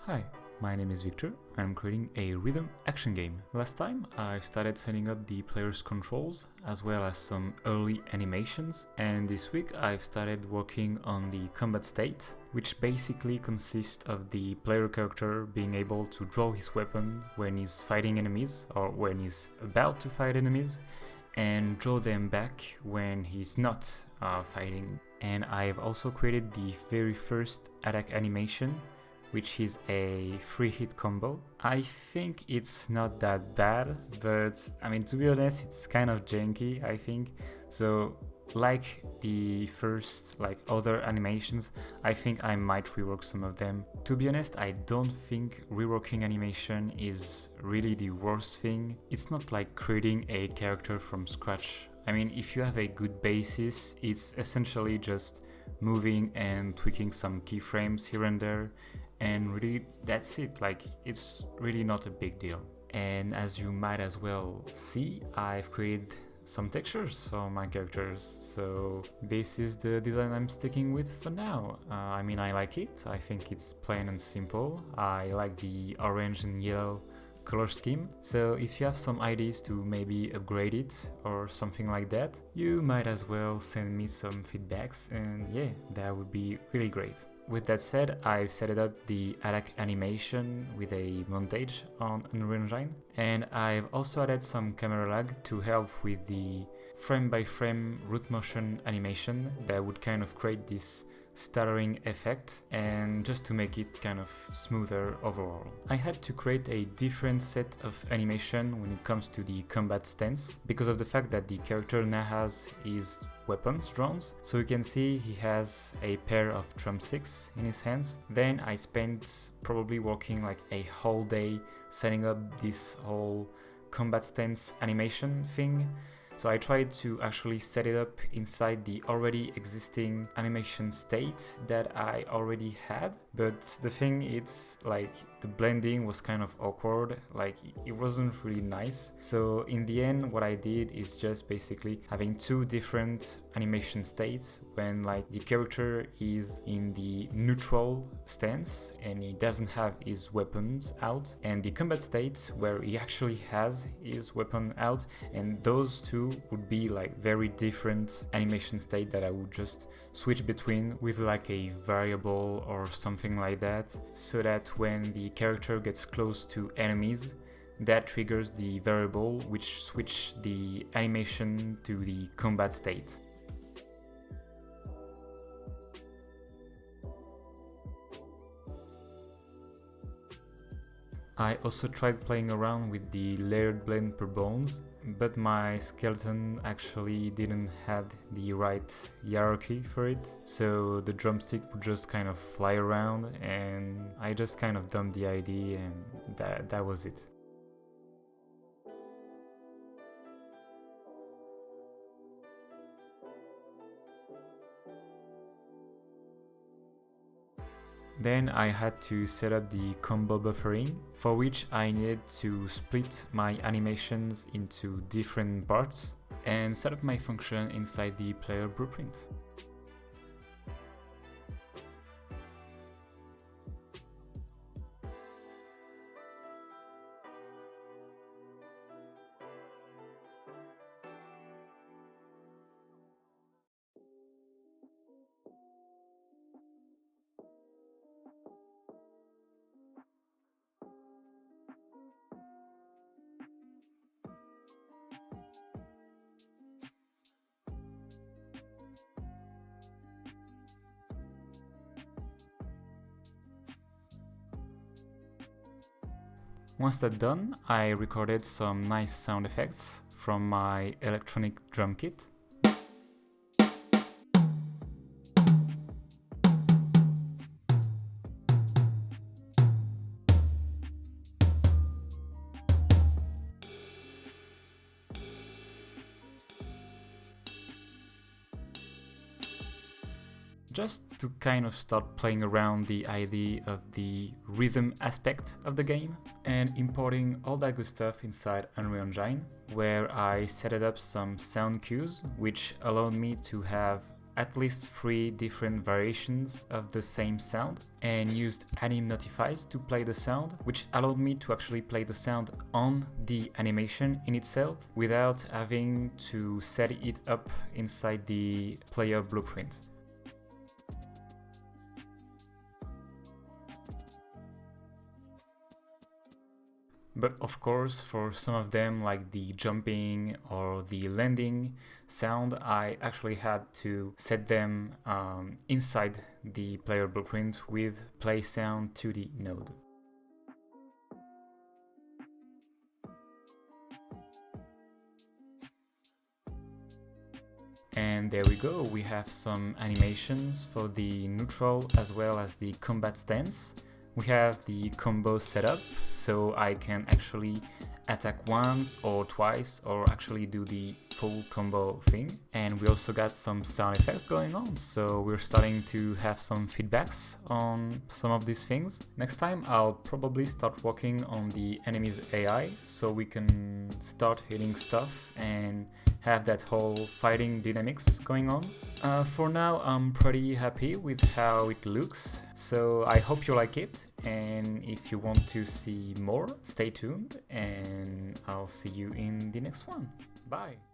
Hi, my name is Victor. I'm creating a rhythm action game. Last time I started setting up the player's controls as well as some early animations, and this week I've started working on the combat state, which basically consists of the player character being able to draw his weapon when he's fighting enemies or when he's about to fight enemies, and draw them back when he's not fighting. And I've also created the very first attack animation, which is a 3-hit combo. I think it's not that bad, but I mean, to be honest, it's kind of janky, I think. So like the first other animations, I think I might rework some of them. To be honest, I don't think reworking animation is really the worst thing. It's not like creating a character from scratch. I mean, if you have a good basis, it's essentially just moving and tweaking some keyframes here and there, and really that's it. Like, it's really not a big deal. And as you might as well see, I've created some textures for my characters, so this is the design I'm sticking with for now. I mean, I like it. I think it's plain and simple. I like the orange and yellow color scheme, so if you have some ideas to maybe upgrade it or something like that, you might as well send me some feedbacks, and yeah, that would be really great. With that said, I've set up the attack animation with a montage on Unreal Engine, and I've also added some camera lag to help with the frame-by-frame root motion animation that would kind of create this stuttering effect, and just to make it kind of smoother overall. I had to create a different set of animation when it comes to the combat stance because of the fact that the character now has his weapons drawn. So you can see he has a pair of drumsticks in his hands. Then I spent probably working like a whole day setting up this whole combat stance animation thing. So I tried to actually set it up inside the already existing animation state that I already had, but the thing is, like, the blending was kind of awkward, like it wasn't really nice. So in the end, what I did is just basically having two different animation states when like the character is in the neutral stance and he doesn't have his weapons out, and the combat state where he actually has his weapon out, and those two would be like very different animation state that I would just switch between with like a variable or something like that, so that when the character gets close to enemies, that triggers the variable which switch the animation to the combat state. I also tried playing around with the layered blend per bones, but my skeleton actually didn't have the right hierarchy for it, so the drumstick would just kind of fly around, and I just kind of dumped the idea, and that was it. Then I had to set up the combo buffering, for which I needed to split my animations into different parts and set up my function inside the player blueprint. Once that's done, I recorded some nice sound effects from my electronic drum kit. Just to kind of start playing around the idea of the rhythm aspect of the game, and importing all that good stuff inside Unreal Engine, where I set up some sound cues which allowed me to have at least 3 different variations of the same sound and used anim notifies to play the sound, which allowed me to actually play the sound on the animation in itself without having to set it up inside the player blueprint. But of course, for some of them, like the jumping or the landing sound, I actually had to set them inside the player blueprint with play sound 2D node. And there we go, we have some animations for the neutral as well as the combat stance. We have the combo setup, so I can actually attack once or twice or actually do the full combo thing. And we also got some sound effects going on, so we're starting to have some feedbacks on some of these things. Next time I'll probably start working on the enemy's AI so we can start hitting stuff and have that whole fighting dynamics going on. For now, I'm pretty happy with how it looks, so I hope you like it, and if you want to see more, stay tuned, and I'll see you in the next one. Bye!